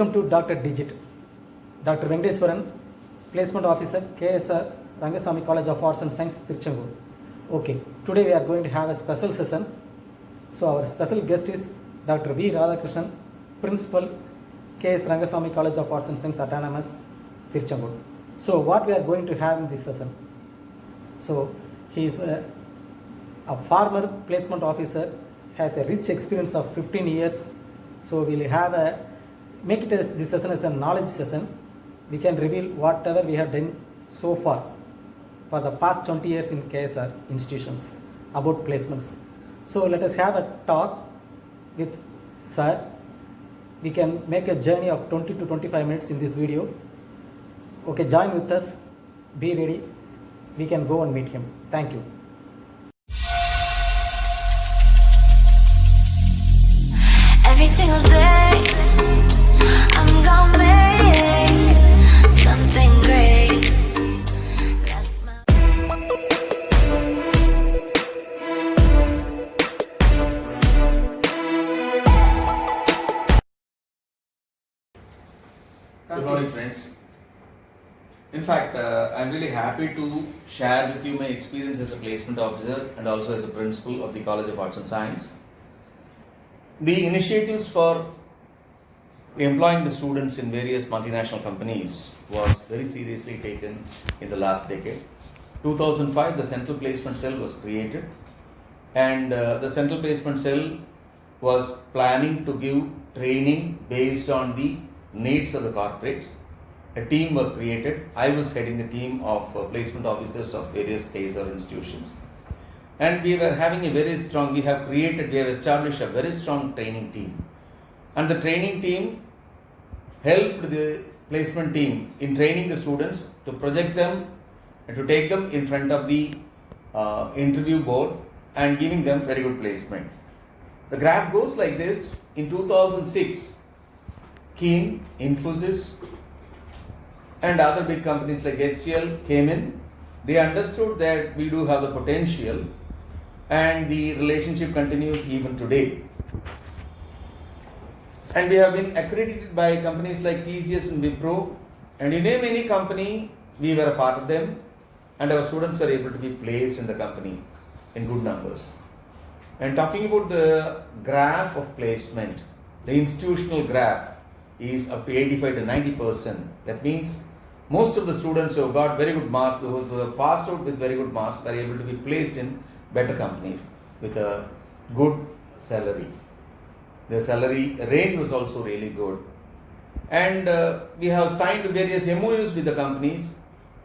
Welcome to Dr. Digit. Dr. Venkateswaran, Placement Officer, KSR, Rangasamy College of Arts and Science, Tiruchendur. Okay, today we are going to have a special session. So our special guest is Dr. V. Radhakrishnan, Principal, KS Rangasamy College of Arts and Science, Autonomous, Tiruchendur. So what we are going to have in this session? So he is a former placement officer, has a rich experience of 15 years. So we'll have make it as this session as a knowledge session. We can reveal whatever we have done so far for the past 20 years in KSR institutions about placements. So let us have a talk with sir. We can make a journey of 20 to 25 minutes in this video. Okay, join with us. Be ready. We can go and meet him. Thank you. Every single day, I'm gonna make something great. That's my Good morning, friends. In fact, I'm really happy to share with you my experience as a placement officer and also as a principal of the College of Arts and Science. The initiatives for employing the students in various multinational companies was very seriously taken in the last decade. 2005, the Central Placement Cell was created, and the Central Placement Cell was planning to give training based on the needs of the corporates. A team was created. I was heading the team of placement officers of various KSR institutions. And we were having a very strong, we have established a very strong training team. And the training team helped the placement team in training the students to project them and to take them in front of the interview board and giving them very good placement. The graph goes like this. In 2006, Keen, Infosys, and other big companies like HCL came in. They understood that we do have the potential, and the relationship continues even today. And we have been accredited by companies like TCS and Wipro, and you name any company, we were a part of them, and our students were able to be placed in the company in good numbers. And talking about the graph of placement, the institutional graph is up to 85 to 90%. That means most of the students who got very good marks, those who have passed out with very good marks, were able to be placed in better companies with a good salary. The salary range was also really good. And we have signed various MOUs with the companies,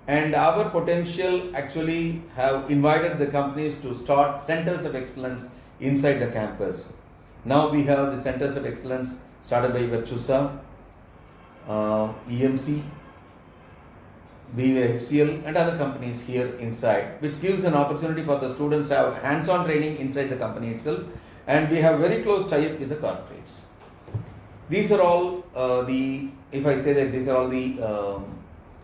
and our potential actually have invited the companies to start centers of excellence inside the campus. Now we have the centers of excellence started by Vachusa, EMC, HCL and other companies here inside, which gives an opportunity for the students to have hands-on training inside the company itself, and we have very close tie-up with the corporates. These are all these are all the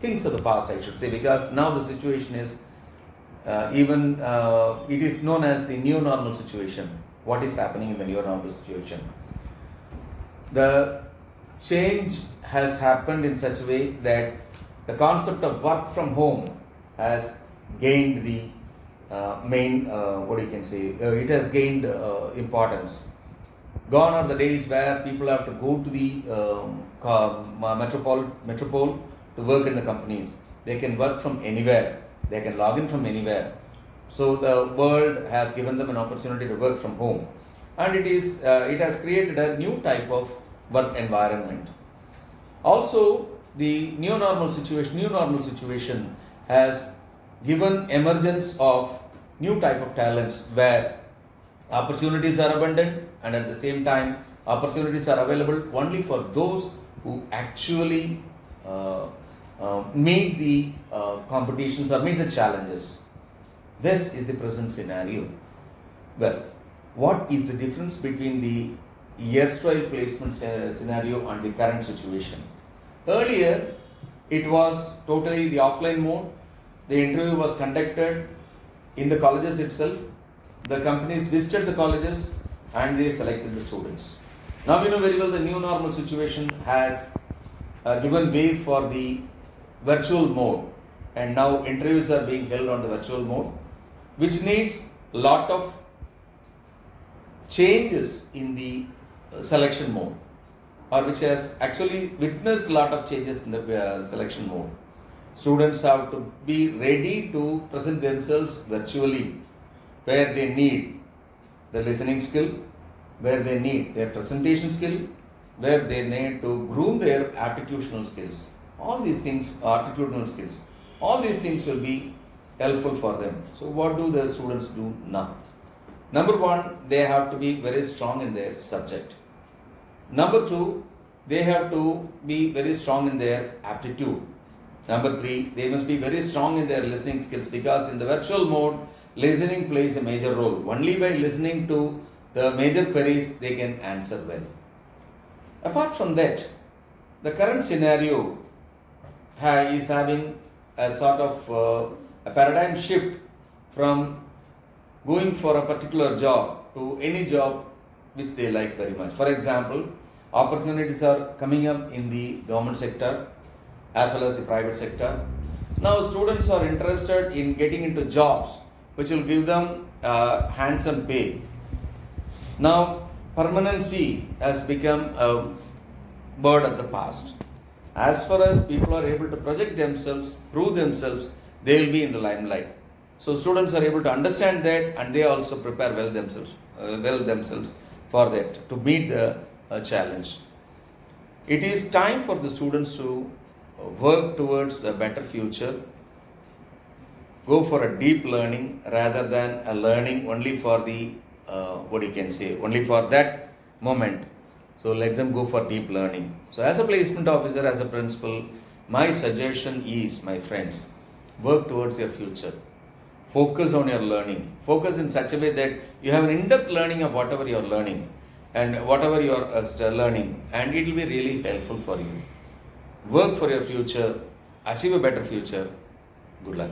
things of the past, I should say, because now the situation is it is known as the new normal situation. What is happening in the new normal situation? The change has happened in such a way that the concept of work from home has gained the it has gained importance. Gone are the days where people have to go to the metropole to work in the companies. They can work from anywhere. They can log in from anywhere. So the world has given them an opportunity to work from home, and it has created a new type of work environment. Also, the new normal situation has given emergence of new type of talents where opportunities are abundant, and at the same time opportunities are available only for those who actually meet the competitions or meet the challenges. This is the present scenario. Well, what is the difference between the erstwhile placement scenario and the current situation? Earlier, it was totally the offline mode. The interview was conducted in the colleges itself. The companies visited the colleges and they selected the students. Now we know very well the new normal situation has given way for the virtual mode, and now interviews are being held on the virtual mode, which needs a lot of changes in the selection mode, or which has actually witnessed a lot of changes in the selection mode. Students have to be ready to present themselves virtually, where they need the listening skill, where they need their presentation skill, where they need to groom their aptitudinal skills. All these things, aptitudinal skills, all these things will be helpful for them. So what do the students do now? Number one, they have to be very strong in their subject. Number two, they have to be very strong in their aptitude. Number three, they must be very strong in their listening skills, because in the virtual mode, listening plays a major role. Only by listening to the major queries, they can answer well. Apart from that, the current scenario is having a sort of a paradigm shift from going for a particular job to any job which they like very much. For example, opportunities are coming up in the government sector as well as the private sector. Now students are interested in getting into jobs which will give them handsome pay. Now permanency has become a word of the past. As far as people are able to project themselves, prove themselves, they will be in the limelight. So students are able to understand that, and they also prepare well themselves for that, to meet the challenge. It is time for the students to work towards a better future, go for a deep learning rather than a learning only for the only for that moment. So let them go for deep learning. So as a placement officer, as a principal, my suggestion is, my friends, work towards your future. Focus on your learning. Focus in such a way that you have an in-depth learning of whatever you are learning and whatever you are learning, and it will be really helpful for you. Work for your future, achieve a better future. Good luck.